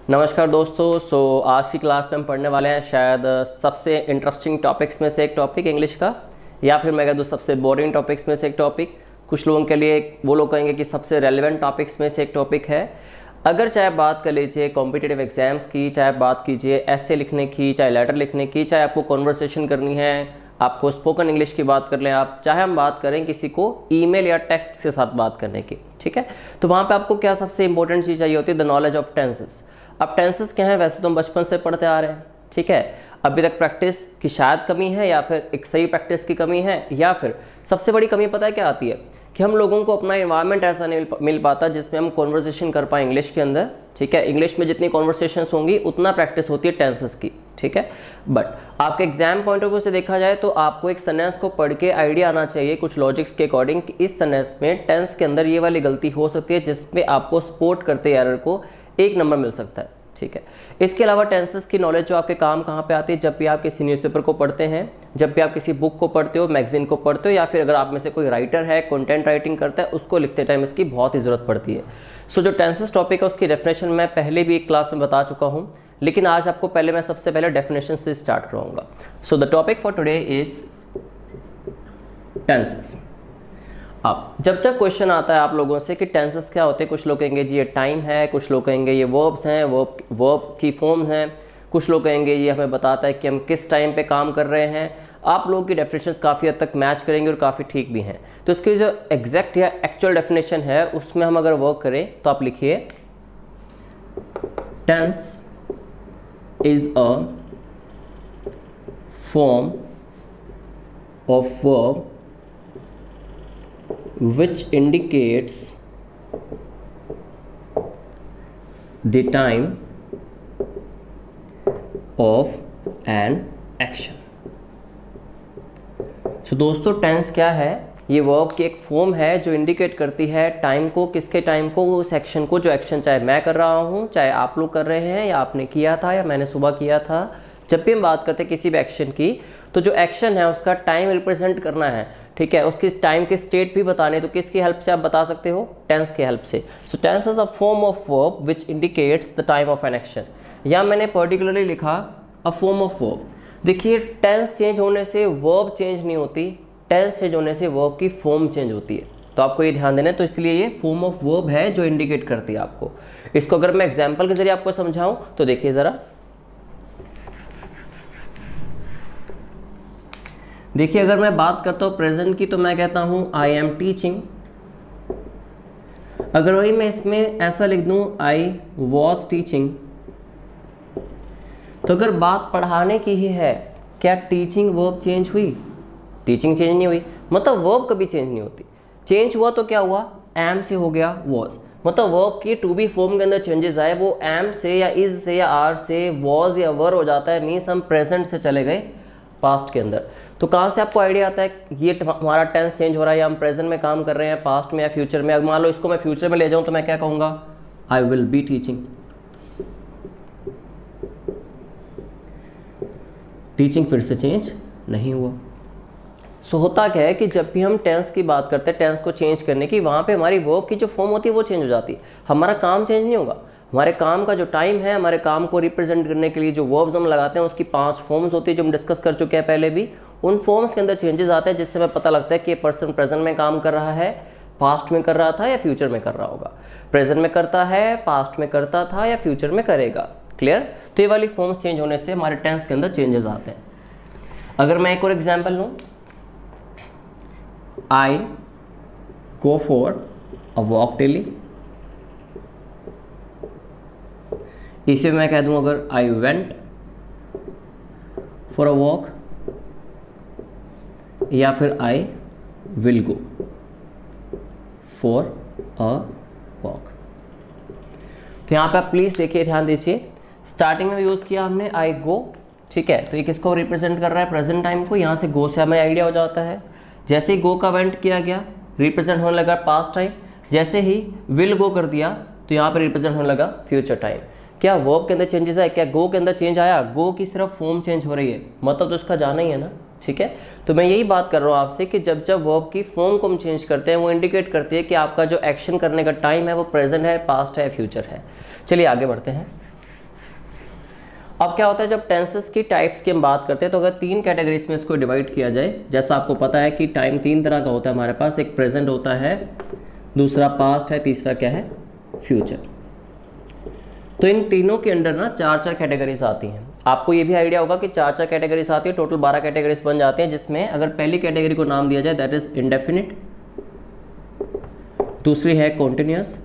नमस्कार दोस्तों। आज की क्लास में हम पढ़ने वाले हैं शायद सबसे इंटरेस्टिंग टॉपिक्स में से एक टॉपिक इंग्लिश का, या फिर मैं कह दूँ सबसे बोरिंग टॉपिक्स में से एक टॉपिक। कुछ लोगों के लिए वो लोग कहेंगे कि सबसे रेलेवेंट टॉपिक्स में से एक टॉपिक है। अगर चाहे बात कर लीजिए कॉम्पिटिटिव एग्जाम्स की, चाहे बात कीजिए ऐसे लिखने की, चाहे लेटर लिखने की, चाहे आपको कॉन्वर्सेशन करनी है, आपको स्पोकन इंग्लिश की बात कर लें आप, चाहे हम बात करें किसी को ईमेल या टेक्स्ट के साथ बात करने की, ठीक है। तो वहाँ पे आपको क्या सबसे इंपॉर्टेंट चीज़ चाहिए होती है, द नॉलेज ऑफ टेंसेस। अब टेंसेस क्या है, वैसे तो हम बचपन से पढ़ते आ रहे हैं, ठीक है। अभी तक प्रैक्टिस की शायद कमी है, या फिर एक सही प्रैक्टिस की कमी है, या फिर सबसे बड़ी कमी पता है क्या आती है कि हम लोगों को अपना इन्वायरमेंट ऐसा नहीं मिल पाता जिसमें हम कॉन्वर्सेशन कर पाएँ इंग्लिश के अंदर, ठीक है। इंग्लिश में जितनी कॉन्वर्सेशंस होंगी उतना प्रैक्टिस होती है टेंसेस की, ठीक है। बट आपके एग्जाम पॉइंट ऑफ व्यू से देखा जाए तो आपको एक सेंटेंस को पढ़ के आइडिया आना चाहिए कुछ लॉजिक्स के अकॉर्डिंग कि इस सेंटेंस में टेंस के अंदर ये वाली गलती हो सकती है जिसमें आपको सपोर्ट करते एरर को 1 नंबर मिल सकता है, ठीक है। इसके अलावा टेंसेस की नॉलेज जो आपके काम कहाँ पे आती है, जब भी आप किसी न्यूज़पेपर को पढ़ते हैं, जब भी आप किसी बुक को पढ़ते हो, मैगजीन को पढ़ते हो, या फिर अगर आप में से कोई राइटर है कंटेंट राइटिंग करता है, उसको लिखते टाइम इसकी बहुत ही ज़रूरत पड़ती है। सो जो टेंसेस टॉपिक है उसकी डेफिनेशन मैं पहले भी एक क्लास में बता चुका हूँ, लेकिन आज आपको पहले मैं सबसे पहले डेफिनेशन से स्टार्ट कराऊंगा। So the topic for today is tenses. अब जब क्वेश्चन आता है आप लोगों से कि टेंसेस क्या होते हैं, कुछ लोग कहेंगे जी ये टाइम है, कुछ लोग कहेंगे ये वर्ब्स हैं, वर्ब की फॉर्म्स हैं, कुछ लोग कहेंगे ये हमें बताता है कि हम किस टाइम पे काम कर रहे हैं। आप लोगों की डेफिनेशंस काफ़ी हद तक मैच करेंगे और काफ़ी ठीक भी हैं। तो इसकी जो एग्जैक्ट या एक्चुअल डेफिनेशन है उसमें हम अगर वर्क करें तो आप लिखिए, tense is a form of verb which indicates the time of an action। तो दोस्तों टेंस क्या है, ये वर्ब की एक फॉर्म है जो इंडिकेट करती है टाइम को, किसके टाइम को, उस एक्शन को, जो एक्शन चाहे मैं कर रहा हूँ, चाहे आप लोग कर रहे हैं, या आपने किया था, या मैंने सुबह किया था। जब भी हम बात करते हैं किसी भी एक्शन की, तो जो एक्शन है उसका टाइम रिप्रेजेंट करना है, ठीक है। उसकी टाइम की स्टेट भी बताने, तो किसकी हेल्प से आप बता सकते हो, टेंस की हेल्प से। So tense is a form of verb which indicates the time of an action. या मैंने पर्टिकुलरली लिखा अ फॉर्म ऑफ वर्ब। देखिए टेंस चेंज होने से वर्ब चेंज नहीं होती, टेंस चेंज होने से वर्ब की फॉर्म चेंज होती है। तो आपको ये ध्यान देना है। तो इसलिए ये फॉर्म ऑफ वर्ब है जो इंडिकेट करती है आपको। इसको अगर मैं एग्जाम्पल के जरिए आपको समझाऊं तो देखिए ज़रा, देखिए अगर मैं बात करता हूँ प्रेजेंट की तो मैं कहता हूँ आई एम टीचिंग। अगर वही मैं इसमें ऐसा लिख दूँ आई वॉज टीचिंग, तो अगर बात पढ़ाने की ही है, क्या टीचिंग वर्ब चेंज हुई? टीचिंग चेंज नहीं हुई, मतलब वर्ब कभी चेंज नहीं होती। चेंज हुआ तो क्या हुआ, एम से हो गया वॉज, मतलब वर्ब की टू बी फॉर्म के अंदर चेंजेस आए, वो एम से या इज से या आर से वॉज या वर हो जाता है। मीन्स हम प्रेजेंट से चले गए पास्ट के अंदर। तो कहाँ से आपको आइडिया आता है ये हमारा टेंस चेंज हो रहा है, या हम प्रेजेंट में काम कर रहे हैं, पास्ट में या फ्यूचर में। अगर मान लो इसको मैं फ्यूचर में ले जाऊँ तो मैं क्या कहूँगा, I will be teaching. Teaching फिर से चेंज नहीं हुआ। सो होता क्या है कि जब भी हम टेंस की बात करते हैं, टेंस को चेंज करने की, वहाँ पे हमारी वर्ब की जो फॉर्म होती है वो चेंज हो जाती है। हमारा काम चेंज नहीं होगा, हमारे काम का जो टाइम है, हमारे काम को रिप्रेजेंट करने के लिए जो वर्ब्स हम लगाते हैं उसकी 5 फॉर्म्स होती है जो हम डिस्कस कर चुके हैं पहले भी। उन फॉर्म्स के अंदर चेंजेस आते हैं जिससे हमें पता लगता है कि ये पर्सन प्रेजेंट में काम कर रहा है, पास्ट में कर रहा था या फ्यूचर में कर रहा होगा। प्रेजेंट में करता है, पास्ट में करता था या फ्यूचर में करेगा। क्लियर? तो ये वाली फॉर्म्स चेंज होने से हमारे टेंस के अंदर चेंजेस आते हैं। अगर मैं एक और एग्जाम्पल लूँ, I go for a walk daily, इसे मैं कह दूं अगर I went for a walk, या फिर I will go for a walk. तो यहाँ पे आप प्लीज देखिए, ध्यान दीजिए, स्टार्टिंग में यूज किया हमने आई गो, ठीक है। तो ये किसको रिप्रेजेंट कर रहा है, प्रेजेंट टाइम को। यहाँ से गो से हमें आइडिया हो जाता है। जैसे ही गो का वेंट किया गया, रिप्रेजेंट होने लगा पास्ट टाइम। जैसे ही विल गो कर दिया तो यहाँ पे रिप्रेजेंट होने लगा फ्यूचर टाइम। क्या वर्ब के अंदर चेंजेस आए, क्या गो के अंदर चेंज आया? गो की सिर्फ फॉर्म चेंज हो रही है, मतलब तो उसका जाना ही है ना, ठीक है। तो मैं यही बात कर रहा हूँ आपसे कि जब जब वर्ब की फॉर्म को हम चेंज करते हैं वो इंडिकेट करती है कि आपका जो एक्शन करने का टाइम है वो प्रेजेंट है, पास्ट है, फ्यूचर है। चलिए आगे बढ़ते हैं। अब क्या होता है जब टेंसेस की टाइप्स की हम बात करते हैं तो अगर 3 कैटेगरीज में इसको डिवाइड किया जाए, जैसा आपको पता है कि टाइम 3 तरह का होता है हमारे पास, एक प्रेजेंट होता है, दूसरा पास्ट है, तीसरा क्या है, फ्यूचर। तो इन तीनों के अंडर ना 4-4 कैटेगरीज आती हैं। आपको ये भी आइडिया होगा कि 4-4 कैटेगरीज आती है, टोटल 12 कैटेगरीज बन जाती हैं, जिसमें अगर पहली कैटेगरी को नाम दिया जाए दैट इज इंडेफिनिट, दूसरी है कॉन्टिन्यूअस,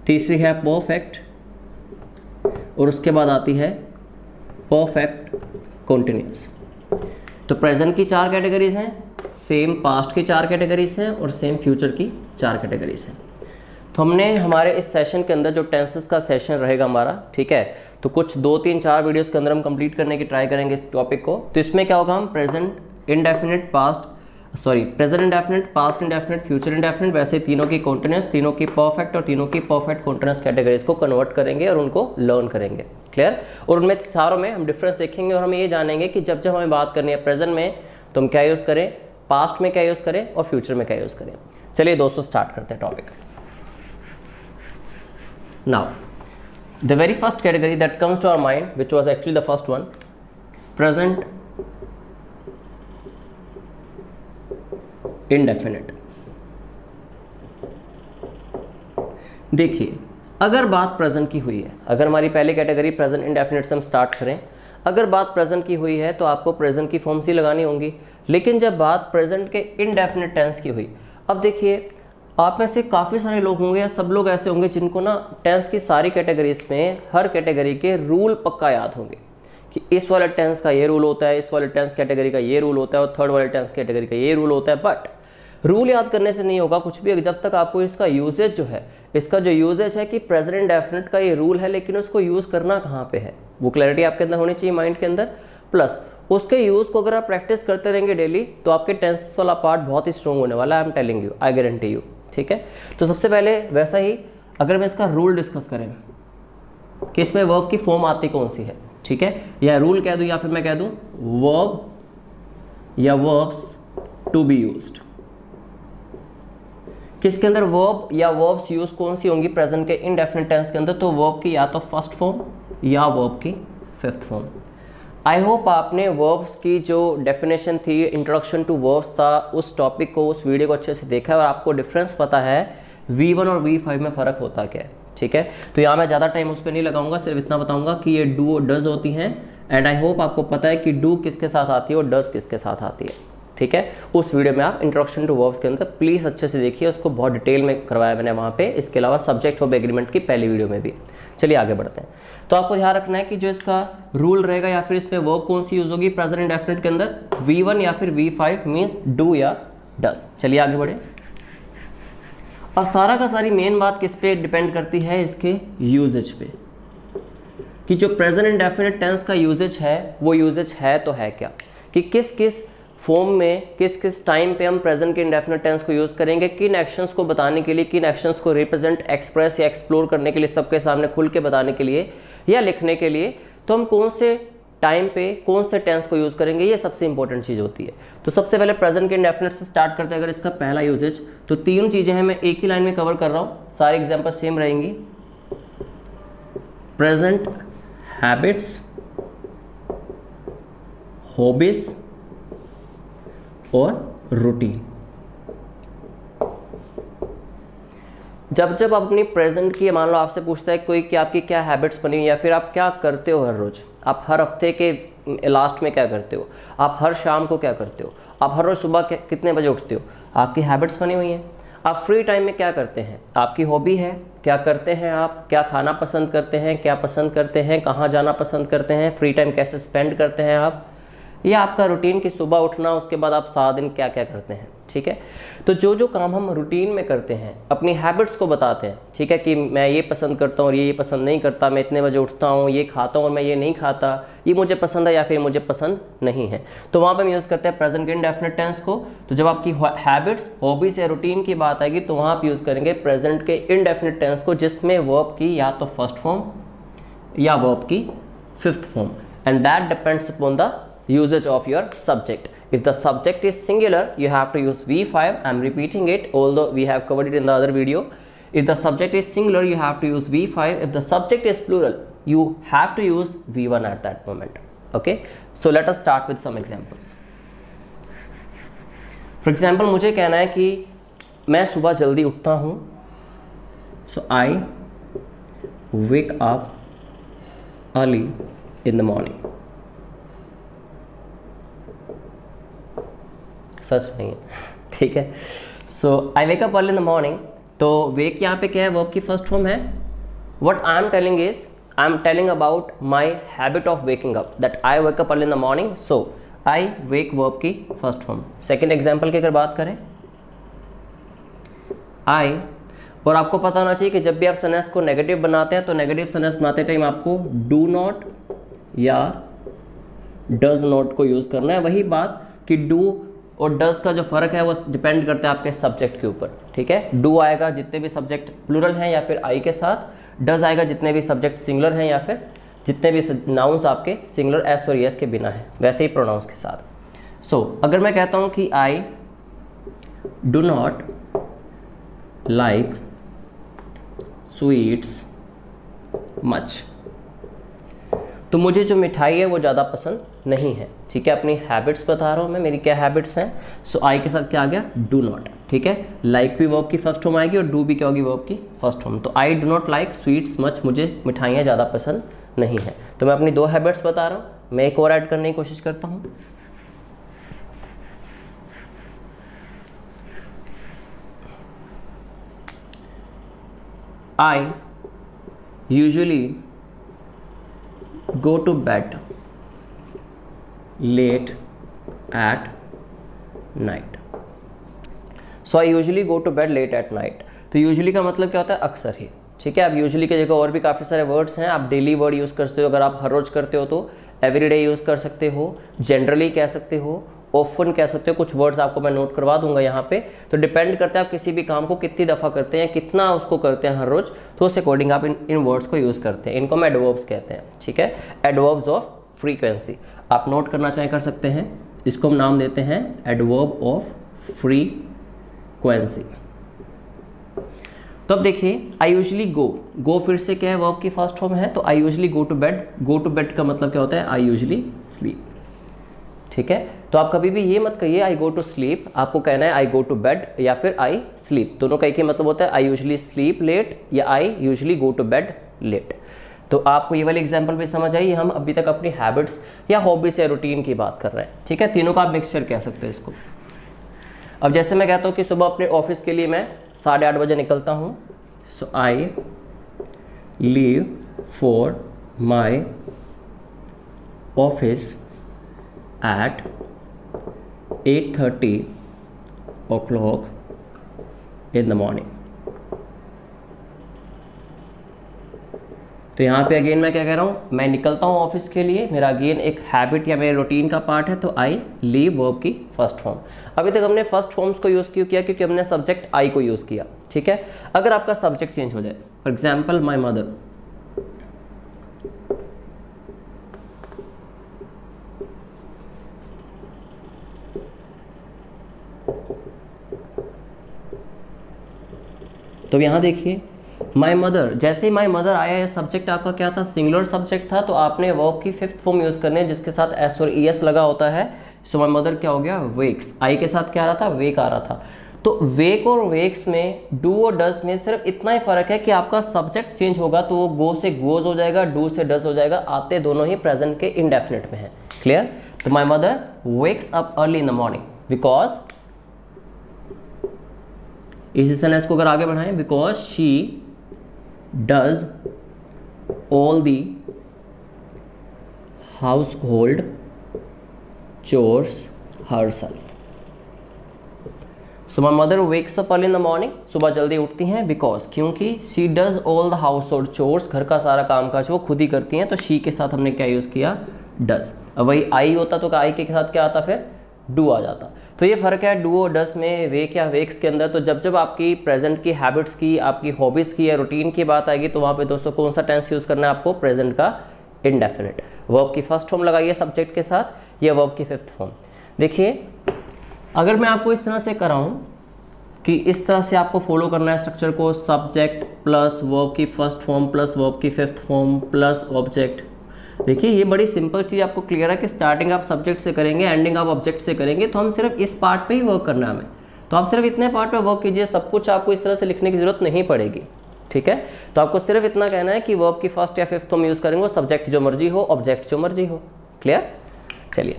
तीसरी है परफेक्ट और उसके बाद आती है परफेक्ट कॉन्टिन्यूअस। तो प्रेजेंट की 4 कैटेगरीज हैं, सेम पास्ट की 4 कैटेगरीज हैं और सेम फ्यूचर की 4 कैटेगरीज हैं। तो हमने हमारे इस सेशन के अंदर जो टेंसेस का सेशन रहेगा हमारा, ठीक है, तो कुछ 2-3-4 वीडियोस के अंदर हम कंप्लीट करने की ट्राई करेंगे इस टॉपिक को। तो इसमें क्या होगा, हम present indefinite, present indefinite, past indefinite, future indefinite, वैसे तीनों की कॉन्टिन्यूअस, तीनों की परफेक्ट और तीनों की परफेक्ट कॉन्टिन्यूअस कैटेगरीज को कन्वर्ट करेंगे और उनको लर्न करेंगे। क्लियर? और उनमें सारों में हम डिफरेंस देखेंगे और हम ये जानेंगे कि जब जब हमें बात करनी है प्रेजेंट में तो हम क्या यूज़ करें, पास्ट में क्या यूज़ करें और फ्यूचर में क्या यूज़ करें। चलिए दोस्तों स्टार्ट करते हैं topic. Now, the very first category that comes to our mind, which was actually the first one, present indefinite। देखिए, अगर बात प्रेजेंट की हुई है, अगर हमारी पहली कैटेगरी प्रेजेंट इंडेफिनिट से हम स्टार्ट करें, अगर बात प्रेजेंट की हुई है तो आपको प्रेजेंट की फॉर्म्स ही लगानी होंगी। लेकिन जब बात प्रेजेंट के इनडेफिनिट टेंस की हुई, अब देखिए आप में से काफ़ी सारे लोग होंगे या सब लोग ऐसे होंगे जिनको ना टेंस की सारी कैटेगरीज में हर कैटेगरी के रूल पक्का याद होंगे कि इस वाले टेंस का ये रूल होता है, इस वाले टेंस कैटेगरी का ये रूल होता है और थर्ड वाले टेंस कैटेगरी का ये रूल होता है। बट रूल याद करने से नहीं होगा कुछ भी जब तक आपको इसका यूजेज जो है, इसका जो यूजेज है कि प्रेजेंट इंडेफिनिट का ये रूल है लेकिन उसको यूज़ करना कहाँ पे है, वो क्लैरिटी आपके अंदर होनी चाहिए माइंड के अंदर। प्लस उसके यूज़ को अगर आप प्रैक्टिस करते रहेंगे डेली तो आपके टेंसेस वाला पार्ट बहुत ही स्ट्रॉन्ग होने वाला है, आई am telling you, I guarantee you. ठीक है, तो सबसे पहले वैसा ही अगर मैं इसका रूल डिस्कस करें कि इसमें वर्ब की फॉर्म आती कौन सी है, ठीक है, या रूल कह दूं या फिर मैं कह दूं वर्ब या वर्ब्स टू बी यूज्ड, किसके अंदर वर्ब या वर्ब्स यूज कौन सी होंगी प्रेजेंट के इनडेफिनिट टेंस के अंदर, तो वर्ब की या तो फर्स्ट फॉर्म या वर्ब की फिफ्थ फॉर्म। आई होप आपने वर्ब्स की जो डेफिनेशन थी, इंट्रोडक्शन टू वर्ब्स था, उस टॉपिक को, उस वीडियो को अच्छे से देखा है और आपको डिफरेंस पता है V1 और V5 में फ़र्क होता क्या है। ठीक है, तो यहाँ मैं ज़्यादा टाइम उस पर नहीं लगाऊंगा, सिर्फ इतना बताऊंगा कि ये डू और डज होती हैं एंड आई होप आपको पता है कि डू किसके साथ आती है और डज किसके साथ आती है। ठीक है, उस वीडियो में आप इंट्रोडक्शन टू वर्ब्स के अंदर प्लीज़ अच्छे से देखिए, उसको बहुत डिटेल में करवाया मैंने वहाँ पे, इसके अलावा सब्जेक्ट ऑफ एग्रीमेंट की पहली वीडियो में भी। चलिए आगे बढ़ते हैं। तो आपको ध्यान रखना है कि जो इसका रूल रहेगा या फिर इसमें वर्ब कौन सी यूज होगी प्रेजेंट इंडेफिनिट के अंदर, V1 या फिर V5 मीन्स डू या डज। चलिए आगे बढ़े। अब सारा का सारी मेन बात किस पे डिपेंड करती है, इसके यूजेज पे, कि जो प्रेजेंट इंडेफिनिट टेंस का यूजेज है वो यूजेज है तो है क्या, कि किस किस फॉर्म में किस किस टाइम पे हम प्रेजेंट के इंडेफिनिट टेंस को यूज़ करेंगे, किन एक्शंस को बताने के लिए, किन एक्शंस को रिप्रेजेंट, एक्सप्रेस या एक्सप्लोर करने के लिए, सबके सामने खुल के बताने के लिए या लिखने के लिए, तो हम कौन से टाइम पे कौन से टेंस को यूज़ करेंगे, ये सबसे इंपॉर्टेंट चीज़ होती है। तो सबसे पहले प्रेजेंट के इंडेफिनिट से स्टार्ट करते हैं। अगर इसका पहला यूजेज, तो 3 चीज़ें हैं, मैं एक ही लाइन में कवर कर रहा हूँ, सारे एग्जाम्पल सेम रहेंगी। प्रेजेंट हैबिट्स, हॉबीज और रूटीन। जब जब आप अपनी प्रेजेंट की, मान लो आपसे पूछता है कोई कि आपकी क्या हैबिट्स बनी या फिर आप क्या करते हो हर रोज़, आप हर हफ्ते के लास्ट में क्या करते हो, आप हर शाम को क्या करते हो, आप हर रोज़ सुबह कितने बजे उठते हो, आपकी हैबिट्स बनी हुई हैं। आप फ्री टाइम में क्या करते हैं, आपकी हॉबी है, क्या करते हैं आप, क्या खाना पसंद करते हैं, क्या पसंद करते हैं, कहाँ जाना पसंद करते हैं, फ्री टाइम कैसे स्पेंड करते हैं आप, ये आपका रूटीन कि सुबह उठना, उसके बाद आप सारा दिन क्या क्या करते हैं। ठीक है, तो जो जो काम हम रूटीन में करते हैं अपनी हैबिट्स को बताते हैं, ठीक है, कि मैं ये पसंद करता हूँ और ये पसंद नहीं करता, मैं इतने बजे उठता हूँ, ये खाता हूँ और मैं ये नहीं खाता, ये मुझे पसंद है या फिर मुझे पसंद नहीं है, तो वहाँ पर हम यूज़ करते हैं प्रेजेंट के इंडेफिनिट टेंस को। तो जब आपकी हैबिट्स, हॉबीज या रूटीन की बात आएगी तो वहाँ आप यूज़ करेंगे प्रेजेंट के इनडेफिनिट टेंस को, जिसमें वर्ब की या तो फर्स्ट फॉर्म या वर्ब की fifth form, and that depends upon the usage of your subject. If the subject is singular, you have to use V5. I'm repeating it, although we have covered it in the other video. If the subject is singular, you have to use V5. If the subject is plural, you have to use V1 at that moment. Okay, so let us start with some examples. For example, मुझे कहना है कि मैं सुबह जल्दी उठता हूँ. So I wake up early in the morning. सच नहीं है, ठीक है. So I wake up early in the morning. तो वेक यहाँ पे क्या है, वर्ब की फर्स्ट फॉर्म है. What I am telling is, I am telling about my habit of waking up, that I wake up early in the morning. So I wake verb की first form. Second example की अगर बात करें, आई, और आपको पता होना चाहिए कि जब भी आप सेंटेंस को नेगेटिव बनाते हैं तो नेगेटिव सेंटेंस बनाते टाइम आपको डू नॉट या डज नॉट को यूज़ करना है. वही बात कि डू और डज का जो फर्क है वो डिपेंड करता है आपके सब्जेक्ट के ऊपर. ठीक है, डू आएगा जितने भी सब्जेक्ट प्लूरल हैं या फिर आई के साथ, डज आएगा जितने भी सब्जेक्ट सिंगुलर हैं या फिर जितने भी नाउन्स आपके सिंगुलर एस और एस के बिना हैं, वैसे ही प्रोनाउंस के साथ. सो अगर मैं कहता हूँ कि आई do not like sweets much, तो मुझे जो मिठाई है वो ज़्यादा पसंद नहीं है. ठीक है, अपनी हैबिट्स बता रहा हूँ मैं, मेरी क्या हैबिट्स हैं. सो आई के साथ क्या आ गया, डू नॉट. ठीक है, लाइक भी वर्ब की फर्स्ट फॉर्म आएगी और डू भी क्या होगी, वर्ब की फर्स्ट फॉर्म. तो आई do not like sweets much, मुझे मिठाइयाँ ज़्यादा पसंद नहीं है. तो मैं अपनी दो हैबिट्स बता रहा हूँ. मैं एक और ऐड करने की कोशिश करता हूँ. I usually go to bed late at night. So I usually go to bed late at night. तो usually का मतलब क्या होता है, अक्सर ही. ठीक है, अब usually की जगह और भी काफ़ी सारे वर्ड्स हैं. आप डेली वर्ड यूज़ कर सकते हो, अगर आप हर रोज़ करते हो तो एवरीडे यूज़ कर सकते हो, जनरली कह सकते हो, ऑफन कह सकते हो. कुछ वर्ड्स आपको मैं नोट करवा दूंगा यहाँ पे. तो डिपेंड करता है आप किसी भी काम को कितनी दफ़ा करते हैं, कितना उसको करते हैं हर रोज़, तो उस अकॉर्डिंग आप इन वर्ड्स को यूज़ करते हैं. इनको हम एडवर्ब्स कहते हैं. ठीक है, एडवर्ब्स ऑफ फ्रीक्वेंसी आप नोट करना चाहे कर सकते हैं. इसको हम नाम देते हैं एडवर्ब ऑफ फ्रीक्वेंसी. तो अब देखिए, आई यूजली गो फिर से क्या है, वर्ब की फर्स्ट फॉर्म है. तो I usually go to bed. Go to bed का मतलब क्या होता है, आई यूजली स्लीप. ठीक है, तो आप कभी भी ये मत कहिए आई गो टू स्लीप, आपको कहना है आई गो टू बेड या फिर आई स्लीप. दोनों का एक ही मतलब होता है, आई यूजली स्लीप लेट या I usually go to bed late. तो आपको ये वाली एग्जांपल भी समझ आई. हम अभी तक अपनी हैबिट्स या हॉबीज या रूटीन की बात कर रहे हैं. ठीक है, तीनों का आप मिक्सचर कह सकते हो इसको. अब जैसे मैं कहता हूँ कि सुबह अपने ऑफिस के लिए मैं 8:30 बजे निकलता हूँ. So I leave for my office at 8:30 o'clock in the morning. तो यहाँ पे अगेन मैं क्या कह रहा हूँ, मैं निकलता हूँ ऑफिस के लिए, मेरा अगेन एक हैबिट या मेरे रूटीन का पार्ट है. तो आई लीव वर्ब की फर्स्ट फॉर्म. अभी तक हमने फर्स्ट फॉर्म्स को यूज़ क्यों किया, क्योंकि हमने सब्जेक्ट आई को यूज़ किया. ठीक है, अगर आपका सब्जेक्ट चेंज हो जाए, फॉर एग्जाम्पल माई मदर, तो यहाँ देखिए माई मदर, जैसे ही माई मदर आया है, सब्जेक्ट आपका क्या था, सिंगुलर सब्जेक्ट था. तो आपने वर्ब की फिफ्थ फॉर्म यूज़ करनी है जिसके साथ एस और ई एस लगा होता है. सो माई मदर क्या हो गया, वेक्स. आई के साथ क्या आ रहा था, वेक आ रहा था. तो वेक और वेक्स में, डू और डज में सिर्फ इतना ही फर्क है कि आपका सब्जेक्ट चेंज होगा तो वो गो से गोज हो जाएगा, डू से डज हो जाएगा. आते दोनों ही प्रेजेंट के इंडेफिनिट में है. क्लियर. तो my mother wakes up early in the morning because, इसी सेंटेंस को अगर आगे बढ़ाएं, because she does all the house hold chores herself. So my mother wakes up early in the morning, सुबह जल्दी उठती हैं, बिकॉज क्योंकि she does all the house hold chores, घर का सारा काम काज वो खुद ही करती हैं. तो शी के साथ हमने क्या यूज़ किया, डज. अब वही आई होता तो आई के साथ क्या आता, फिर डू आ जाता. तो ये फ़र्क है डू और डस में, वेक या वेक्स के अंदर. तो जब जब आपकी प्रेजेंट की हैबिट्स की, आपकी हॉबीज़ की या रूटीन की बात आएगी तो वहाँ पे दोस्तों कौन सा टेंस यूज़ करना है आपको, प्रेजेंट का इंडेफिनिट. वर्ब की फर्स्ट फॉर्म लगाइए सब्जेक्ट के साथ, या वर्ब की फिफ्थ फॉर्म. देखिए, अगर मैं आपको इस तरह से कराऊँ कि इस तरह से आपको फॉलो करना है स्ट्रक्चर को, सब्जेक्ट प्लस वर्ब की फर्स्ट फॉर्म प्लस वर्ब की फिफ्थ फॉर्म प्लस ऑब्जेक्ट। देखिए ये बड़ी सिंपल चीज़ आपको क्लियर है कि स्टार्टिंग आप सब्जेक्ट से करेंगे, एंडिंग आप ऑब्जेक्ट से करेंगे, तो हम सिर्फ इस पार्ट पे ही वर्क करना है हमें। तो आप सिर्फ इतने पार्ट पे वर्क कीजिए, सब कुछ आपको इस तरह से लिखने की जरूरत नहीं पड़ेगी, ठीक है। तो आपको सिर्फ इतना कहना है कि वर्ब की फर्स्ट या फिफ्थ फॉर्म यूज़ करेंगे, सब्जेक्ट जो मर्जी हो, ऑब्जेक्ट जो मर्जी हो। क्लियर? चलिए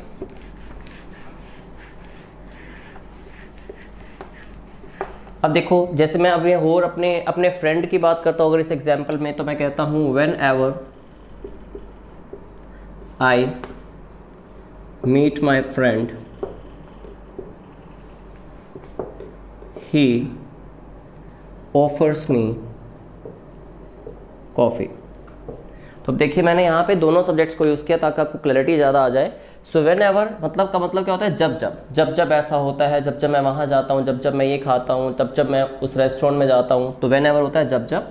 अब देखो, जैसे मैं अभी और अपने फ्रेंड की बात करता हूँ अगर इस एग्जाम्पल में, तो मैं कहता हूँ whenever I meet my friend he offers me coffee. तो देखिए मैंने यहाँ पे दोनों सब्जेक्ट्स को यूज़ किया ताकि आपको क्लैरिटी ज़्यादा आ जाए। सो व्हेन एवर मतलब का मतलब क्या होता है, जब ऐसा होता है, जब मैं वहाँ जाता हूँ, जब मैं ये खाता हूँ, जब मैं उस रेस्टोरेंट में जाता हूँ, तो व्हेन एवर होता है जब।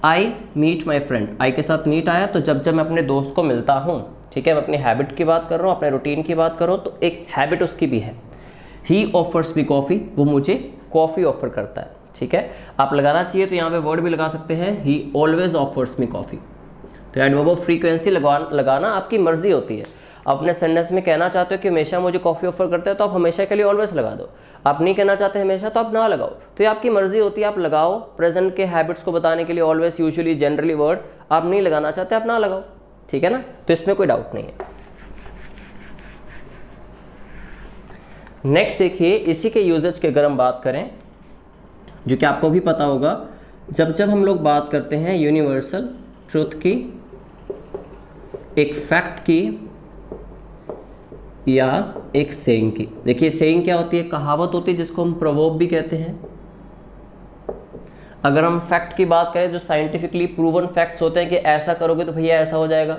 आई मीट माई फ्रेंड, आई के साथ मीट आया, तो जब मैं अपने दोस्त को मिलता हूँ, ठीक है, मैं अपनी हैबिट की बात कर रहा हूँ, अपने रूटीन की बात कर रहा हूँ, तो एक हैबिट उसकी भी है। ही ऑफर्स मी कॉफ़ी, वो मुझे कॉफ़ी ऑफर करता है, ठीक है। आप लगाना चाहिए तो यहाँ पे वर्ड भी लगा सकते हैं, ही ऑलवेज ऑफर्स मी कॉफ़ी। तो एडवर्ब ऑफ फ्रीक्वेंसी लगाना आपकी मर्जी होती है। अपने सेंटेंस में कहना चाहते हो कि हमेशा मुझे कॉफ़ी ऑफर करते हो, तो आप हमेशा के लिए ऑलवेज लगा दो। आप नहीं कहना चाहते हमेशा, तो आप ना लगाओ। तो ये आपकी मर्जी होती है, आप लगाओ। प्रेजेंट के हैबिट्स को बताने के लिए ऑलवेज, यूजुअली, जनरली वर्ड आप नहीं लगाना चाहते, आप ना लगाओ, ठीक है ना। तो इसमें कोई डाउट नहीं है। नेक्स्ट देखिए, इसी के यूजेज की अगर हम बात करें, जो कि आपको भी पता होगा, जब हम लोग बात करते हैं यूनिवर्सल ट्रुथ की, एक फैक्ट की या एक सेइंग की। देखिए सेइंग क्या होती है, कहावत होती है, जिसको हम प्रवर्ब भी कहते हैं। अगर हम फैक्ट की बात करें, जो साइंटिफिकली प्रूवन फैक्ट्स होते हैं कि ऐसा करोगे तो भैया ऐसा हो जाएगा,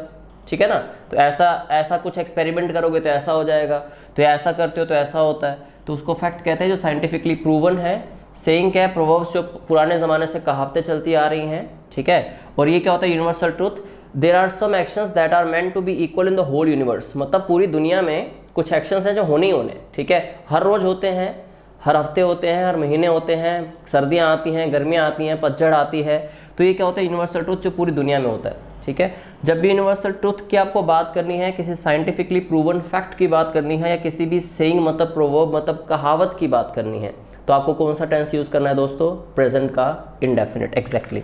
ठीक है ना। तो ऐसा कुछ एक्सपेरिमेंट करोगे तो ऐसा हो जाएगा, तो ऐसा करते हो तो ऐसा होता है, तो उसको फैक्ट कहते हैं, जो साइंटिफिकली प्रूवन है। सेइंग क्या है, प्रोवर्ब्स जो पुराने ज़माने से कहावतें चलती आ रही हैं, ठीक है। और ये क्या होता है, universal truth. There are some actions that are meant to be equal in the whole universe, मतलब पूरी दुनिया में कुछ एक्शंस हैं जो होने ही होने, ठीक है। हर रोज़ होते हैं, हर हफ्ते होते हैं, हर महीने होते हैं, सर्दियाँ आती हैं, गर्मियाँ आती हैं, पतझड़ आती है। तो ये क्या होता है, यूनिवर्सल ट्रूथ जो पूरी दुनिया में होता है, ठीक है। जब भी यूनिवर्सल ट्रूथ की आपको बात करनी है, किसी साइंटिफिकली प्रूवन फैक्ट की बात करनी है, या किसी भी सेइंग मतलब प्रोवर्ब मतलब कहावत की बात करनी है, तो आपको कौन सा टेंस यूज़ करना है दोस्तों, प्रेजेंट का इंडेफिनिट, एग्जैक्टली।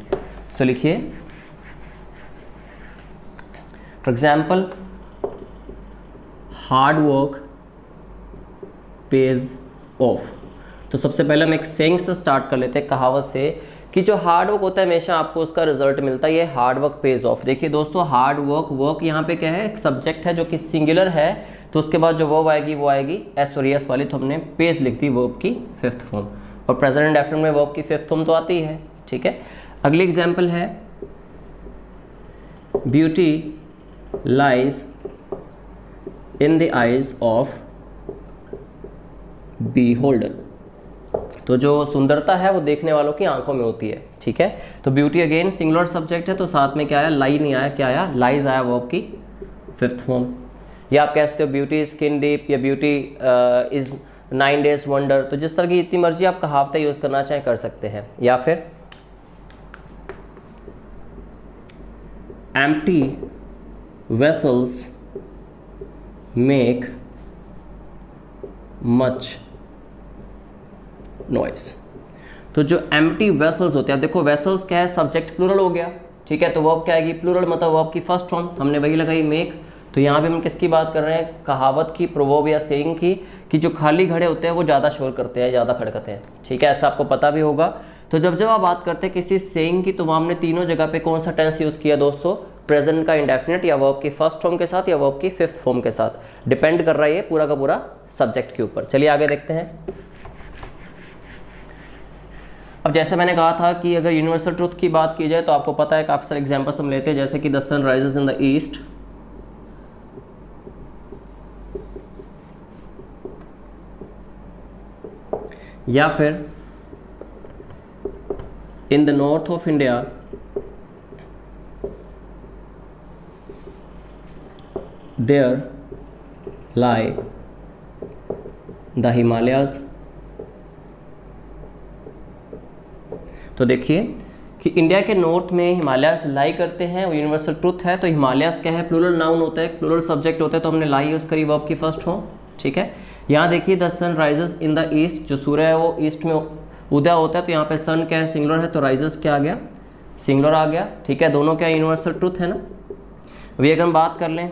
सो लिखिए for example, hard work pays off. तो सबसे पहले हम एक सेइंग से स्टार्ट कर लेते हैं, कहावत से, कि जो हार्ड वर्क होता है हमेशा आपको उसका रिजल्ट मिलता है, ये हार्ड वर्क पेज ऑफ। देखिए दोस्तों, हार्ड वर्क यहाँ पे क्या है, एक सब्जेक्ट है जो कि सिंगुलर है, तो उसके बाद जो वर्ब आएगी वो आएगी एस वाली, तो हमने पेज लिख दी वर्ब की फिफ्थ फॉर्म, और प्रेजेंट इंडेफिनिट में वर्ब की फिफ्थ फॉर्म तो आती है, ठीक है। अगली एग्जाम्पल है, beauty lies in the eyes of beholder. तो जो सुंदरता है वो देखने वालों की आंखों में होती है, ठीक है। तो ब्यूटी अगेन सिंगुलर सब्जेक्ट है, तो साथ में क्या आया, लाई नहीं आया, क्या आया, लाइज आया वर्ब की फिफ्थ फॉर्म। या आप कह सकते हो ब्यूटी स्किन डीप, या ब्यूटी इज 9 days वंडर। तो जिस तरह की इतनी मर्जी आप कहावतें यूज़ करना चाहें कर सकते हैं। या फिर empty vessels make much noise. तो जो एम्प्टी वेसल्स होते हैं, देखो वेसल्स क्या है, सब्जेक्ट प्लूरल हो गया, ठीक है। तो वर्ब क्या आएगी, प्लूरल, मतलब वर्ब की फर्स्ट फॉर्म, हमने वही लगाई मेक। तो यहाँ पे हम किसकी बात कर रहे हैं, कहावत की, प्रोवर्ब या सेइंग की, कि जो खाली घड़े होते हैं वो ज़्यादा शोर करते हैं, ज़्यादा खड़कते हैं, ठीक है। ऐसा आपको पता भी होगा। तो जब आप बात करते हैं किसी सेइंग की, तो वहाँ हमने तीनों जगह पे कौन सा टेंस यूज़ किया दोस्तों, प्रेजेंट का इंडेफिनिट, या वर्ब की फर्स्ट फॉर्म के साथ, या वर्ब की फिफ्थ फॉर्म के साथ। डिपेंड कर रहा है ये पूरा का पूरा सब्जेक्ट के ऊपर। चलिए आगे देखते हैं। अब जैसे मैंने कहा था कि अगर यूनिवर्सल ट्रूथ की बात की जाए, तो आपको पता है काफ़ी सारे एग्जाम्पल्स हम लेते हैं, जैसे कि the sun rises in the east, या फिर in the north of India there lie the Himalayas, तो देखिए कि इंडिया के नॉर्थ में हिमालयस लाई करते हैं, वो यूनिवर्सल ट्रुथ है। तो हिमालयस क्या है, प्लूरल नाउन होता है, प्लूरल सब्जेक्ट होता है, तो हमने लाई यूज़ करी वर्ब की फर्स्ट फॉर्म। ठीक है, यहाँ देखिए the sun rises in the east, जो सूर्य है वो ईस्ट में उदय होता है, तो यहाँ पे सन क्या है, सिंगुलर है, तो राइजेस क्या आ गया, सिंगुलर आ गया। ठीक है, दोनों क्या यूनिवर्सल ट्रुथ है ना। अभी अगर हम बात कर लें,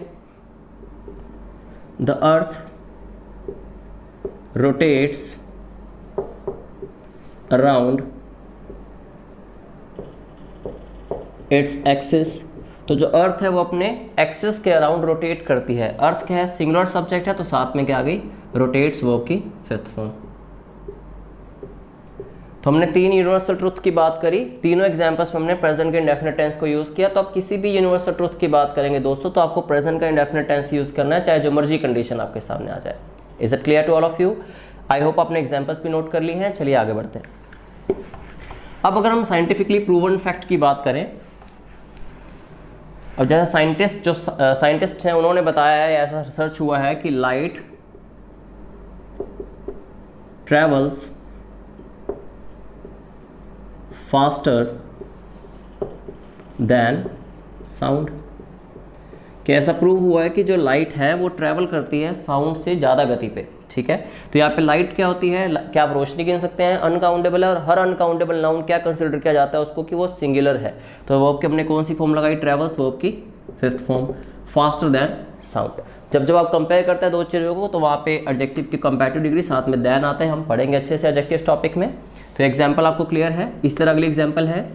the earth rotates around its axis, तो जो अर्थ है वो अपने एक्सिस के अराउंड रोटेट करती है। अर्थ क्या है, सिंगुलर सब्जेक्ट है, तो साथ में क्या आ गई, रोटेट्स वर्ब की फिफ्थ फॉर्म। तो हमने 3 यूनिवर्सल ट्रुथ की बात करी, तीनों एग्जांपल्स में हमने प्रेजेंट के इंडेफिनिट टेंस को यूज़ किया। तो अब किसी भी यूनिवर्सल ट्रुथ की बात करेंगे दोस्तों, तो आपको प्रेजेंट का इंडेफिनिट टेंस यूज़ करना है, चाहे जो मर्जी कंडीशन आपके सामने आ जाए। Is it clear to all of you? I hope आपने एग्जाम्पल्स भी नोट कर ली हैं। चलिए आगे बढ़ते हैं। अब अगर हम साइंटिफिकली प्रूवन फैक्ट की बात करें, अब जैसा साइंटिस्ट हैं उन्होंने बताया है, ऐसा रिसर्च हुआ है कि light travels faster than sound, कि ऐसा प्रूव हुआ है कि जो लाइट है वो ट्रैवल करती है साउंड से ज़्यादा गति पे। ठीक है, तो यहाँ पे लाइट क्या होती है, क्या आप रोशनी गिन सकते हैं, अनकाउंटेबल है, और हर अनकाउंटेबल नाउन क्या कंसिडर किया जाता है उसको कि वो सिंगुलर है। तो वर्ब की हमने कौन सी फॉर्म लगाई, ट्रैवल्स वर्ब की fifth form, faster than sound. जब आप कंपेयर करते हैं दो चीज़ों को, तो वहाँ पे एडजेक्टिव की कंपैरेटिव डिग्री साथ में देन आता है, हम पढ़ेंगे अच्छे से एडजेक्टिव टॉपिक में। तो एग्जाम्पल आपको क्लियर है। इस तरह अगली एग्जाम्पल है,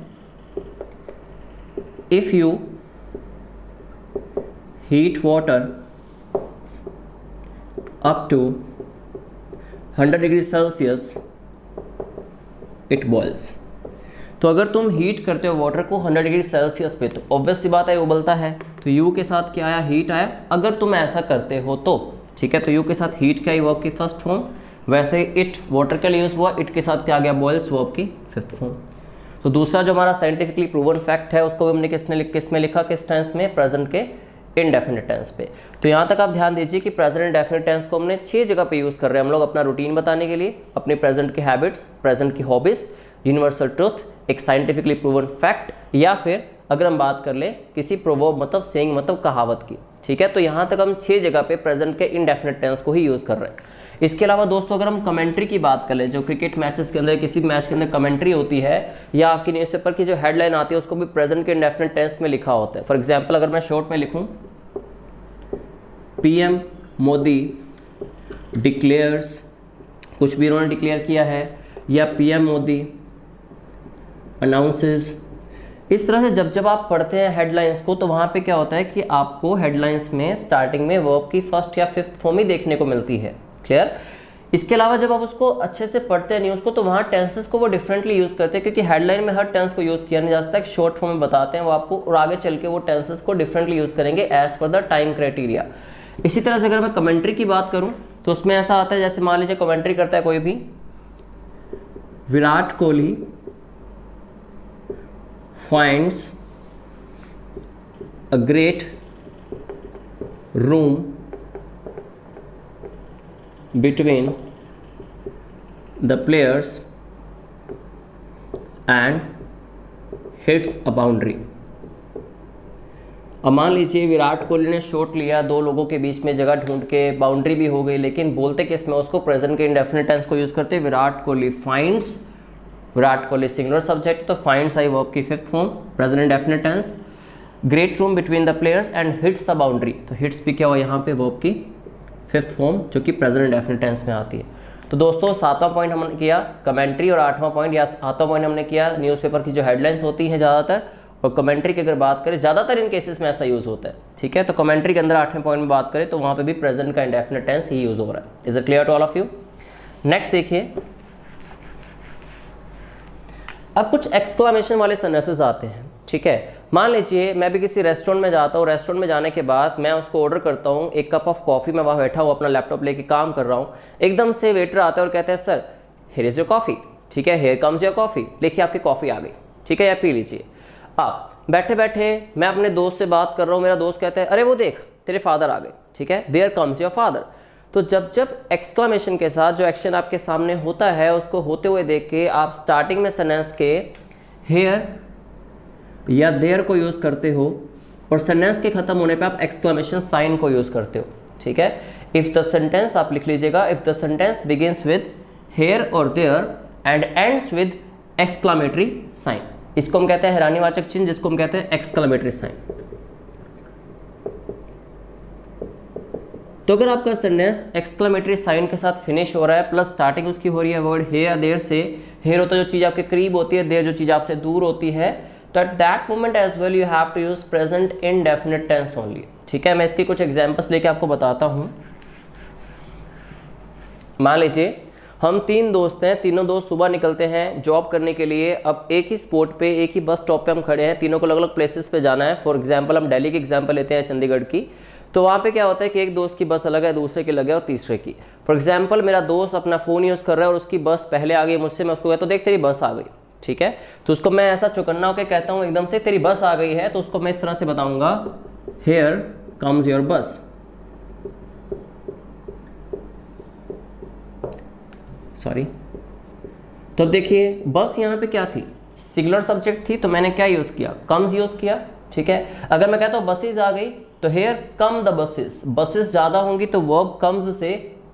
if you heat water up to 100 degree Celsius it boils। तो अगर तुम हीट करते हो वाटर को 100 डिग्री सेल्सियस पे, तो ऑब्वियस सी बात है उबलता है, तो यू के साथ क्या आया, हीट आया, अगर तुम ऐसा करते हो तो। ठीक है, तो यू के साथ हीट क्या आई, वर्ब की फर्स्ट फॉर्म। वैसे इट वाटर के लिए यूज हुआ, इट के साथ क्या आ गया, बॉयल्स, वर्ब की फिफ्थ फॉर्म। तो दूसरा जो हमारा साइंटिफिकली प्रूवन फैक्ट है उसको हमने किस में लिखा, किस टेंस में, प्रेजेंट के इनडेफिनिट टेंस पे। तो यहाँ तक आप ध्यान दीजिए कि प्रेजेंट इंडेफिनिट टेंस को हमने 6 जगह पे यूज़ कर रहे हैं हम लोग, अपना रूटीन बताने के लिए, अपने प्रेजेंट के हैबिट्स, प्रेजेंट की हॉबीज, यूनिवर्सल ट्रुथ, एक साइंटिफिकली प्रूवन फैक्ट, या फिर अगर हम बात कर ले किसी प्रोवर्ब मतलब सेइंग मतलब कहावत की। ठीक है, तो यहाँ तक हम 6 जगह पे प्रेजेंट के इनडेफिनिट टेंस को ही यूज़ कर रहे हैं। इसके अलावा दोस्तों अगर हम कमेंट्री की बात कर ले, जो क्रिकेट मैचेस के अंदर किसी मैच के अंदर कमेंट्री होती है, या आपकी न्यूज़पेपर की जो हेडलाइन आती है उसको भी प्रेजेंट के इंडेफिनिट टेंस में लिखा होता है। फॉर एग्जाम्पल अगर मैं शॉर्ट में लिखूँ, पीएम मोदी डिक्लेयर्स, कुछ भी उन्होंने डिक्लेयर किया है, या पीएम मोदी अनाउंसेस। इस तरह से जब आप पढ़ते हैं हेडलाइंस को, तो वहाँ पे क्या होता है कि आपको हेडलाइंस में स्टार्टिंग में वर्ब की फर्स्ट या फिफ्थ फॉर्म ही देखने को मिलती है। क्लियर? इसके अलावा जब आप उसको अच्छे से पढ़ते हैं न्यूज़ को, तो वहाँ टेंसेस को वो डिफरेंटली यूज़ करते हैं, क्योंकि हेडलाइन में हर टेंस को यूज़ किया नहीं जा सकता, एक शॉर्ट फॉर्म में बताते हैं वो आपको, और आगे चल के वो टेंसेस को डिफरेंटली यूज़ करेंगे as per the time criteria. इसी तरह से अगर मैं कमेंट्री की बात करूं, तो उसमें ऐसा आता है, जैसे मान लीजिए कमेंट्री करता है कोई भी, Virat Kohli finds a great room between the players and hits a boundary. अब मान लीजिए विराट कोहली ने शॉट लिया, 2 लोगों के बीच में जगह ढूंढ के, बाउंड्री भी हो गई, लेकिन बोलते किस में, उसको प्रेजेंट के इंडेफिनिट टेंस को यूज़ करते हैं। Virat Kohli finds, Virat Kohli singular subject, तो फाइंड्स आई वर्ब की fifth form, present indefinite tense. Great room between the players and hits a boundary, तो हिट्स भी क्या हुआ यहाँ पे, वर्ब की फिफ्थ फॉर्म, जो कि प्रेजेंट इंडेफिनिट टेंस में आती है। तो दोस्तों 7वां पॉइंट हमने किया कमेंट्री, और 8वां पॉइंट या 7वां पॉइंट हमने किया न्यूज़पेपर की जो हेडलाइंस होती हैं ज़्यादातर, और कमेंट्री की अगर बात करें, ज़्यादातर इन केसेस में ऐसा यूज़ होता है। ठीक है, तो कमेंट्री के अंदर 8वें पॉइंट में बात करें तो वहाँ पे भी प्रेजेंट का इंडेफिनिट टेंस ही यूज़ हो रहा है। Is it clear to all of you? Next देखिए, अब कुछ एक्सक्लेमेशन वाले सेंटेंसेस आते हैं। ठीक है, मान लीजिए मैं भी किसी रेस्टोरेंट में जाता हूँ, रेस्टोरेंट में जाने के बाद मैं उसको ऑर्डर करता हूँ, एक कप ऑफ कॉफ़ी, मैं वहाँ बैठा हूँ अपना लैपटॉप लेके काम कर रहा हूँ, एकदम से वेटर आता है और कहते हैं sir here is your coffee. ठीक है, हियर कम्स योर कॉफ़ी, देखिए आपकी कॉफ़ी आ गई। ठीक है, या पी लीजिए। आप बैठे बैठे मैं अपने दोस्त से बात कर रहा हूँ, मेरा दोस्त कहता है अरे वो देख तेरे फादर आ गए। ठीक है, देयर कम्स योर फादर। तो जब एक्सक्लेमेशन के साथ जो एक्शन आपके सामने होता है, उसको होते हुए देख के आप स्टार्टिंग में सेंटेंस के हेयर या देयर को यूज़ करते हो, और सेंटेंस के खत्म होने पे आप एक्सक्लेमेशन साइन को यूज़ करते हो, ठीक है। इफ़ द सेंटेंस, आप लिख लीजिएगा, if the sentence begins with here और there and ends with exclamatory sign, इसको हम कहते हैं हैरानीवाचक चिन्ह, जिसको हम कहते हैं एक्सक्लेमेटरी साइन। तो अगर आपका सेंटेंस एक्सक्लेमेटरी साइन के साथ फिनिश हो रहा है, प्लस स्टार्टिंग उसकी हो रही है वर्ड हेयर देयर से, हेयर होता है जो चीज़ आपके करीब होती है, देयर जो चीज़ आपसे दूर होती है, तो at that moment as well you have to use present indefinite tense only, ठीक है। मैं इसकी कुछ एग्जांपल्स लेके आपको बताता हूँ। मान लीजिए हम 3 दोस्त हैं, तीनों दोस्त सुबह निकलते हैं जॉब करने के लिए। अब एक ही स्पॉट पे, एक ही बस स्टॉप पे हम खड़े हैं, तीनों को अलग अलग प्लेसेस पे जाना है। फॉर एग्जांपल हम दिल्ली की एग्जांपल लेते हैं, चंडीगढ़ की। तो वहाँ पे क्या होता है कि एक दोस्त की बस अलग है, दूसरे की अलग है और तीसरे की। फॉर एग्जांपल मेरा दोस्त अपना फ़ोन यूज़ कर रहा है और उसकी बस पहले आ गई मुझसे, मैं उसको कहता हूँ देख तेरी बस आ गई, ठीक है। तो उसको मैं ऐसा चौकन्ना होकर कहता हूँ एकदम से तेरी बस आ गई है, तो उसको मैं इस तरह से बताऊँगा, हेयर कम्स योर बस। सॉरी, तो अब देखिए बस यहाँ पे क्या थी, सिंगुलर सब्जेक्ट थी, तो मैंने क्या यूज़ किया, कम्स यूज़ किया, ठीक है। अगर मैं कहता हूँ बसेज आ गई, तो here come the buses, buses ज़्यादा होंगी तो वर्ब कम्स से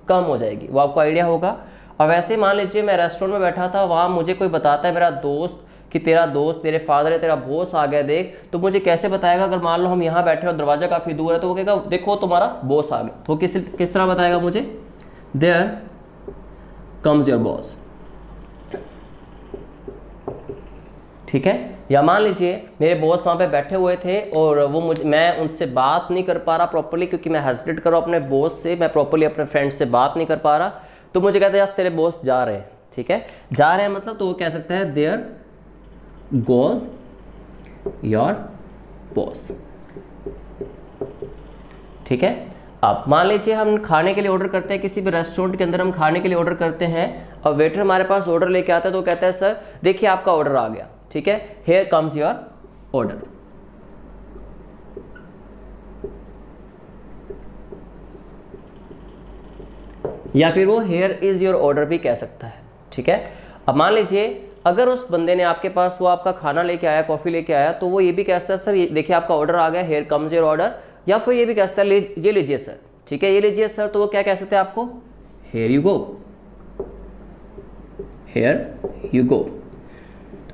कम हो जाएगी, वो आपको आइडिया होगा। और वैसे मान लीजिए मैं रेस्टोरेंट में बैठा था, वहाँ मुझे कोई बताता है मेरा दोस्त कि तेरा दोस्त, तेरे फादर है, तेरा बॉस आ गया देख, तो मुझे कैसे बताएगा? अगर मान लो हम यहाँ बैठे और दरवाज़ा काफ़ी दूर है, तो वो कहेगा देखो तुम्हारा बॉस आ गया, तो किस तरह बताएगा मुझे, देयर कम्स योर बॉस, ठीक है। या मान लीजिए मेरे बॉस वहाँ पे बैठे हुए थे और वो मैं उनसे बात नहीं कर पा रहा प्रॉपर्ली, क्योंकि मैं हेजिटेट कर रहा हूँ अपने बॉस से, मैं प्रॉपर्ली अपने फ्रेंड से बात नहीं कर पा रहा, तो मुझे कहते हैं यार तेरे बॉस जा रहे हैं, ठीक है। जा रहे हैं मतलब, तो वो कह सकता है देयर गोज योर बॉस, ठीक है। अब मान लीजिए हम खाने के लिए ऑर्डर करते हैं, किसी भी रेस्टोरेंट के अंदर हम खाने के लिए ऑर्डर करते हैं और वेटर हमारे पास ऑर्डर लेके आता है, तो कहता है सर देखिए आपका ऑर्डर आ गया, ठीक है, हेयर कम्स योर ऑर्डर। या फिर वो हेयर इज योर ऑर्डर भी कह सकता है, ठीक है। अब मान लीजिए अगर उस बंदे ने आपके पास वो आपका खाना लेके आया, कॉफी लेके आया, तो वो ये भी कहता है सर ये देखिए आपका ऑर्डर आ गया, हेयर कम्स योर ऑर्डर। या फिर ये भी कहता है ये लीजिए सर, ठीक है, ये लीजिए सर, तो वो क्या कह सकते हैं आपको, here you go, here you go.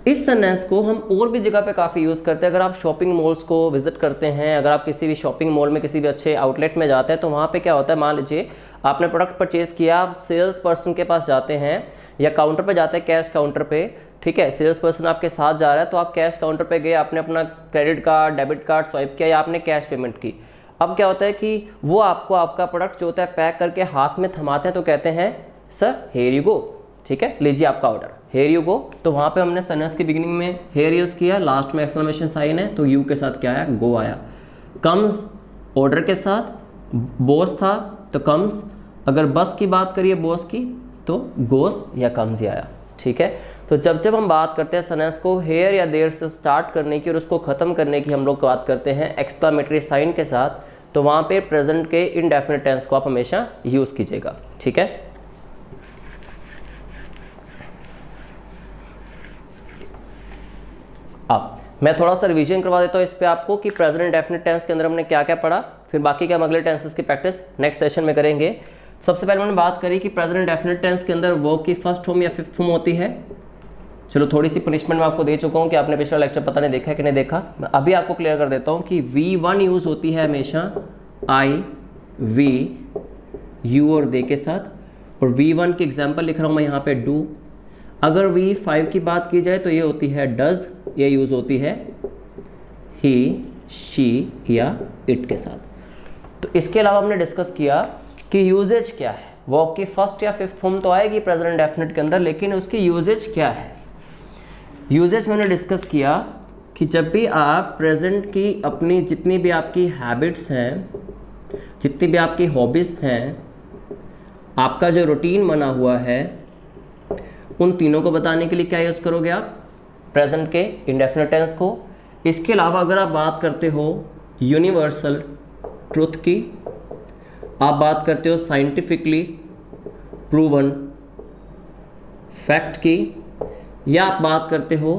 इस सेंटेंस को हम और भी जगह पे काफ़ी यूज़ करते हैं। अगर आप शॉपिंग मॉल्स को विजिट करते हैं, अगर आप किसी भी शॉपिंग मॉल में किसी भी अच्छे आउटलेट में जाते हैं, तो वहाँ पे क्या होता है, मान लीजिए आपने प्रोडक्ट परचेज किया, आप सेल्स पर्सन के पास जाते हैं या काउंटर पे जाते हैं, कैश काउंटर पे, ठीक है, सेल्स पर्सन आपके साथ जा रहा है, तो आप कैश काउंटर पे गए, आपने अपना credit card, debit card swipe किया या आपने कैश पेमेंट की। अब क्या होता है कि वो आपको आपका प्रोडक्ट जो होता है पैक करके हाथ में थमाते हैं, तो कहते हैं सर हेयर यू गो, ठीक है, लीजिए आपका ऑर्डर, हेयर यू गो। तो वहाँ पे हमने सेंटेंस की बिगिनिंग में हेयर यूज़ किया, लास्ट में एक्सक्लेमेशन साइन है, तो यू के साथ क्या आया, गो आया। कम्स ऑर्डर के साथ, बॉस था तो कम्स, अगर बस की बात करिए बॉस की, तो गोस या कम्स ही आया, ठीक है। तो जब हम बात करते हैं सेंटेंस को हेयर या देयर से स्टार्ट करने की और उसको ख़त्म करने की, हम लोग बात करते हैं एक्सक्लेमेटरी साइन के साथ, तो वहाँ पे प्रेजेंट के इनडेफिनिट टेंस को आप हमेशा यूज़ कीजिएगा, ठीक है। अब मैं थोड़ा सा रिवीजन करवा देता हूँ इस पे आपको कि प्रेजेंट इंडेफिनिट टेंस के अंदर हमने क्या क्या पढ़ा, फिर बाकी के हम अगले टेंसेस की प्रैक्टिस नेक्स्ट सेशन में करेंगे। सबसे पहले मैंने बात करी कि प्रेजेंट इंडेफिनिट टेंस के अंदर वर्ब की फर्स्ट फॉर्म या फिफ्थ फॉर्म होती है। चलो थोड़ी सी पनिशमेंट मैं आपको दे चुका हूँ कि आपने पिछला लेक्चर पता नहीं देखा है कि नहीं देखा, मैं अभी आपको क्लियर कर देता हूँ कि V1 यूज़ होती है हमेशा आई, वी, यू और दे के साथ, और V1 की एग्जाम्पल लिख रहा हूँ मैं यहाँ पे डू। अगर V5 की बात की जाए तो ये होती है डज, ये यूज़ होती है ही, शी या इट के साथ। तो इसके अलावा हमने डिस्कस किया कि यूजेज क्या है, वर्ब की फर्स्ट या फिफ्थ फॉर्म तो आएगी प्रेजेंट इंडेफिनिट के अंदर, लेकिन उसकी यूजेज क्या है। यूजेज मैंने डिस्कस किया कि जब भी आप प्रेजेंट की अपनी जितनी भी आपकी हैबिट्स हैं, जितनी भी आपकी हॉबीज़ हैं, आपका जो रूटीन बना हुआ है, उन तीनों को बताने के लिए क्या यूज़ करोगे आप, प्रेजेंट के इंडेफिनिट टेंस को। इसके अलावा अगर आप बात करते हो यूनिवर्सल ट्रुथ की, आप बात करते हो साइंटिफिकली प्रूवन फैक्ट की, या आप बात करते हो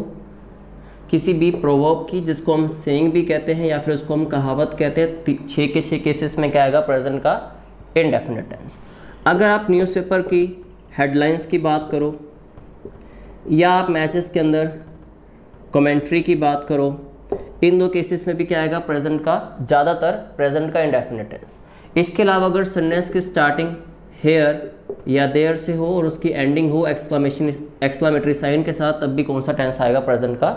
किसी भी प्रोवर्ब की, जिसको हम सेइंग भी कहते हैं या फिर उसको हम कहावत कहते हैं, 6 के 6 केसेस में क्या आएगा? प्रेजेंट का इंडेफिनिट टेंस। अगर आप न्यूज़पेपर की हेडलाइंस की बात करो या आप मैचेस के अंदर कमेंट्री की बात करो, इन 2 केसेस में भी क्या आएगा? प्रेजेंट का, ज़्यादातर प्रेजेंट का इंडेफिनिट टेंस। इसके अलावा अगर सेंटेंस की स्टार्टिंग हेयर या देयर से हो और उसकी एंडिंग हो एक्सक्लामेटरी साइन के साथ, तब भी कौन सा टेंस आएगा? प्रेजेंट का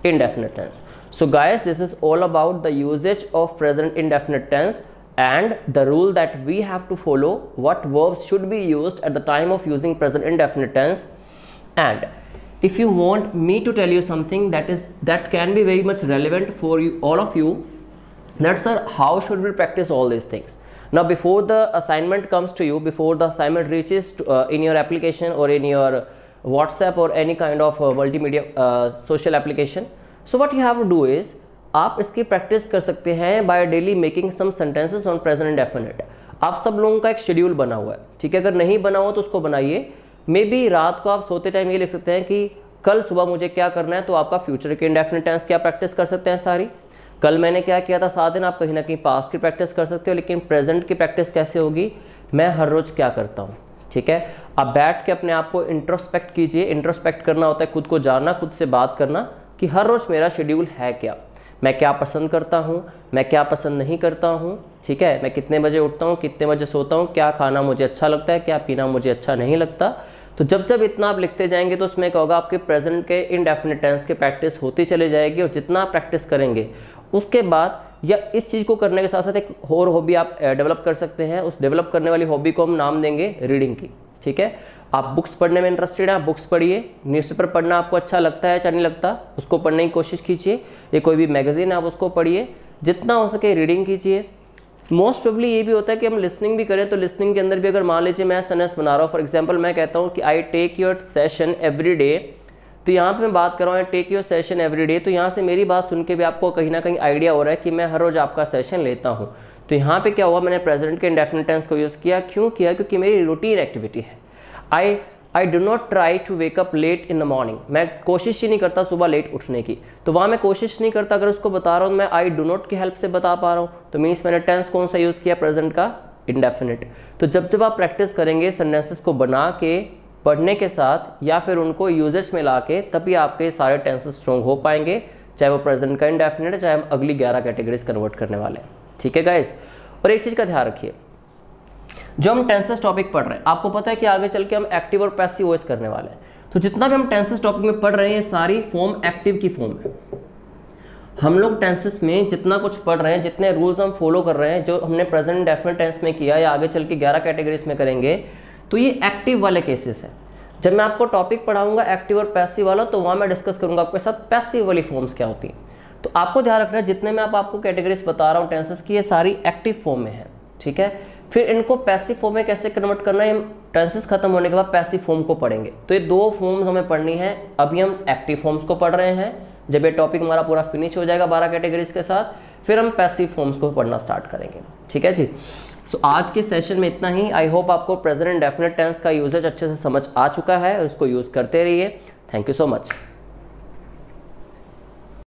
indefinite tense. So guys, this is all about the usages of present indefinite tense and the rule that we have to follow, what verbs should be used at the time of using present indefinite tense. And if you want me to tell you something that can be very much relevant for you, all of you, that's sir, how should we practice all these things? Now before the assignment comes to you, before the assignment reaches to, in your application or in your WhatsApp or any kind of multimedia social application, so what you have to do is, आप इसकी practice कर सकते हैं by daily making some sentences on present indefinite. आप सब लोगों का एक शेड्यूल बना हुआ है, ठीक है? अगर नहीं बना हो तो उसको बनाइए। मे बी रात को आप सोते टाइम ये लिख सकते हैं कि कल सुबह मुझे क्या करना है, तो आपका फ्यूचर के इंडेफिनिट टेंस क्या प्रैक्टिस कर सकते हैं सारी। कल मैंने क्या किया था 7 दिन, आप कहीं ना कहीं पास्ट की प्रैक्टिस कर सकते हो। लेकिन प्रेजेंट की प्रैक्टिस कैसे होगी? मैं हर रोज़ क्या करता हूँ, ठीक है? आप बैठ के अपने आप को इंट्रोस्पेक्ट कीजिए। इंट्रोस्पेक्ट करना होता है खुद को जानना, खुद से बात करना कि हर रोज़ मेरा शेड्यूल है क्या, मैं क्या पसंद करता हूँ, मैं क्या पसंद नहीं करता हूँ, ठीक है? मैं कितने बजे उठता हूँ, कितने बजे सोता हूँ, क्या खाना मुझे अच्छा लगता है, क्या पीना मुझे अच्छा नहीं लगता। तो जब इतना आप लिखते जाएंगे तो उसमें क्या होगा? आपके प्रेजेंट के इंडेफिनिट टेंस की प्रैक्टिस होती चली जाएगी। और जितना आप प्रैक्टिस करेंगे उसके बाद, या इस चीज़ को करने के साथ साथ एक और हॉबी आप डेवलप कर सकते हैं। उस डेवलप करने वाली हॉबी को हम नाम देंगे रीडिंग की, ठीक है? आप बुक्स पढ़ने में इंटरेस्टेड हैं, आप बुक्स पढ़िए। न्यूज़पेपर पढ़ना आपको अच्छा लगता है या नहीं लगता, उसको पढ़ने की कोशिश कीजिए। ये कोई भी मैगजीन है आप उसको पढ़िए, जितना हो सके रीडिंग कीजिए। मोस्ट प्रोबेबली ये भी होता है कि हम लिसनिंग भी करें, तो लिसनिंग के अंदर भी अगर मान लीजिए मैं सेंटेंस बना रहा हूँ, फॉर एग्जांपल मैं कहता हूँ कि I take your session every day, तो यहाँ पे मैं बात कर रहा हूँ I take your session every day, तो यहाँ से मेरी बात सुन के भी आपको कहीं ना कहीं आइडिया हो रहा है कि मैं हर रोज़ आपका सेशन लेता हूँ। तो यहाँ पे क्या हुआ? मैंने प्रेजेंट के इंडेफिनिट टेंस को यूज़ किया। क्यों किया? क्योंकि मेरी रूटीन एक्टिविटी है। I do not try to wake up late in the morning, मैं कोशिश ही नहीं करता सुबह लेट उठने की। तो वहाँ मैं कोशिश नहीं करता, अगर उसको बता रहा हूँ मैं आई डू नॉट की हेल्प से बता पा रहा हूँ, तो मीन्स मैंने टेंस कौन सा यूज़ किया? प्रेजेंट का इंडेफिनिट। तो जब आप प्रैक्टिस करेंगे सेंटेंसेस को बना के, पढ़ने के साथ, या फिर उनको यूजेज में ला के, तभी आपके सारे टेंसेस स्ट्रॉन्ग हो पाएंगे, चाहे वो प्रेजेंट का इंडेफिनिट है, चाहे हम अगली 11 कैटेगरीज कन्वर्ट करने वाले हैं, ठीक है गाइस? और एक चीज़ का ध्यान रखिए, जो हम टेंसेस टॉपिक पढ़ रहे हैं, आपको पता है कि आगे चल के हम एक्टिव और पैसिव वॉइस करने वाले हैं। तो जितना भी हम टेंसेस टॉपिक में पढ़ रहे हैं, ये सारी फॉर्म एक्टिव की फॉर्म है। हम लोग टेंसेस में जितना कुछ पढ़ रहे हैं, जितने रूल्स हम फॉलो कर रहे हैं, जो हमने प्रेजेंट इंडेफिनिट टेंस में किया या आगे चल के 11 कैटेगरीज में करेंगे, तो ये एक्टिव वाले केसेस हैं। जब मैं आपको टॉपिक पढ़ाऊंगा एक्टिव और पैसिव वाला, तो वहाँ मैं डिस्कस करूंगा आपके साथ पैसिव वाली फॉर्म्स क्या होती हैं। तो आपको ध्यान रखना है, जितने मैं आपको कैटेगरीज बता रहा हूँ टेंसेस की, ये सारी एक्टिव फॉर्म में है, ठीक है? फिर इनको पैसिव फॉर्म में कैसे कन्वर्ट करना है, टेंसेस खत्म होने के बाद पैसिव फॉर्म को पढ़ेंगे। तो ये 2 फॉर्म्स हमें पढ़नी है। अभी हम एक्टिव फॉर्म्स को पढ़ रहे हैं, जब ये टॉपिक हमारा पूरा फिनिश हो जाएगा 12 कैटेगरीज के साथ, फिर हम पैसिव फॉर्म्स को पढ़ना स्टार्ट करेंगे, ठीक है जी? सो आज के सेशन में इतना ही। आई होप आपको प्रेजेंट इंडेफिनिट टेंस का यूजेज अच्छे से समझ आ चुका है और उसको यूज़ करते रहिए। Thank you so much.